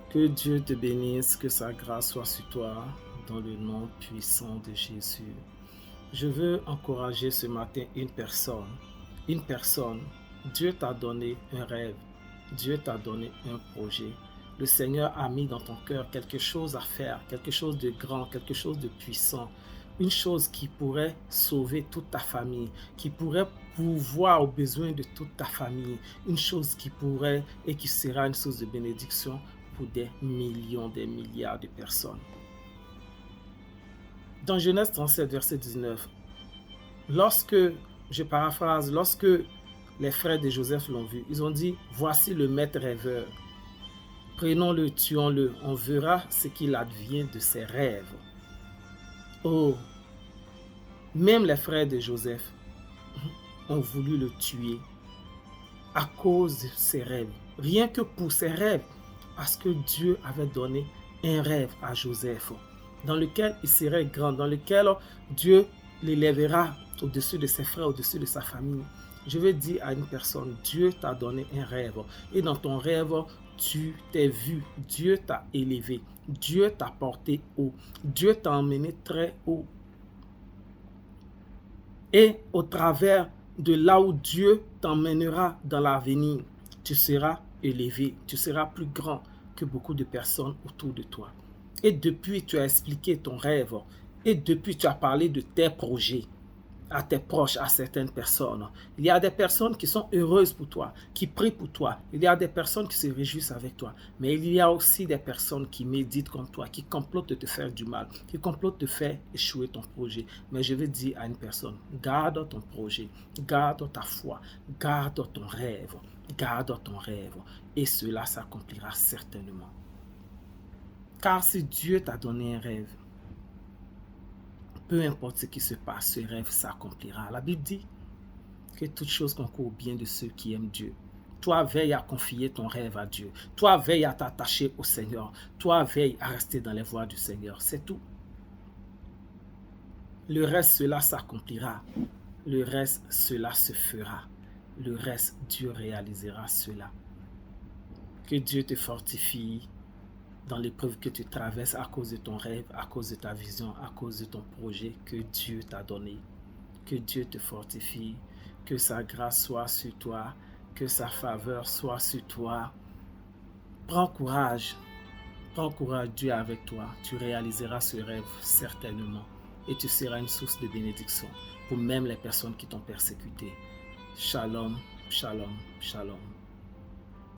Que Dieu te bénisse, que sa grâce soit sur toi, dans le nom puissant de Jésus. Je veux encourager ce matin une personne. Une personne. Dieu t'a donné un rêve. Dieu t'a donné un projet. Le Seigneur a mis dans ton cœur quelque chose à faire, quelque chose de grand, quelque chose de puissant. Une chose qui pourrait sauver toute ta famille, qui pourrait pourvoir aux besoins de toute ta famille. Une chose qui pourrait et qui sera une source de bénédiction pour des millions, des milliards de personnes. Dans Genèse 37, verset 19, lorsque, je paraphrase, lorsque les frères de Joseph l'ont vu, ils ont dit, voici le maître rêveur. Prenons-le, tuons-le, on verra ce qu'il advient de ses rêves. Oh, même les frères de Joseph ont voulu le tuer à cause de ses rêves. Rien que pour ses rêves, parce que Dieu avait donné un rêve à Joseph, dans lequel il serait grand, dans lequel Dieu l'élèvera au-dessus de ses frères, au-dessus de sa famille. Je veux dire à une personne, Dieu t'a donné un rêve. Et dans ton rêve, tu t'es vu, Dieu t'a élevé, Dieu t'a porté haut, Dieu t'a emmené très haut. Et au travers de là où Dieu t'emmènera dans l'avenir, tu seras élevé, tu seras plus grand que beaucoup de personnes autour de toi. Et depuis, tu as expliqué ton rêve. Et depuis, tu as parlé de tes projets à tes proches, à certaines personnes. Il y a des personnes qui sont heureuses pour toi, qui prient pour toi. Il y a des personnes qui se réjouissent avec toi. Mais il y a aussi des personnes qui méditent comme toi, qui complotent de te faire du mal, qui complotent de faire échouer ton projet. Mais je veux dire à une personne, garde ton projet, garde ta foi, garde ton rêve, garde ton rêve. Et cela s'accomplira certainement. Car si Dieu t'a donné un rêve, peu importe ce qui se passe, ce rêve s'accomplira. La Bible dit que toute chose concourt au bien de ceux qui aiment Dieu. Toi, veille à confier ton rêve à Dieu. Toi, veille à t'attacher au Seigneur. Toi, veille à rester dans les voies du Seigneur. C'est tout. Le reste, cela s'accomplira. Le reste, cela se fera. Le reste, Dieu réalisera cela. Que Dieu te fortifie dans l'épreuve que tu traverses à cause de ton rêve, à cause de ta vision, à cause de ton projet que Dieu t'a donné. Que Dieu te fortifie, que sa grâce soit sur toi, que sa faveur soit sur toi. Prends courage, Dieu est avec toi. Tu réaliseras ce rêve certainement et tu seras une source de bénédiction pour même les personnes qui t'ont persécuté. Shalom, shalom, shalom.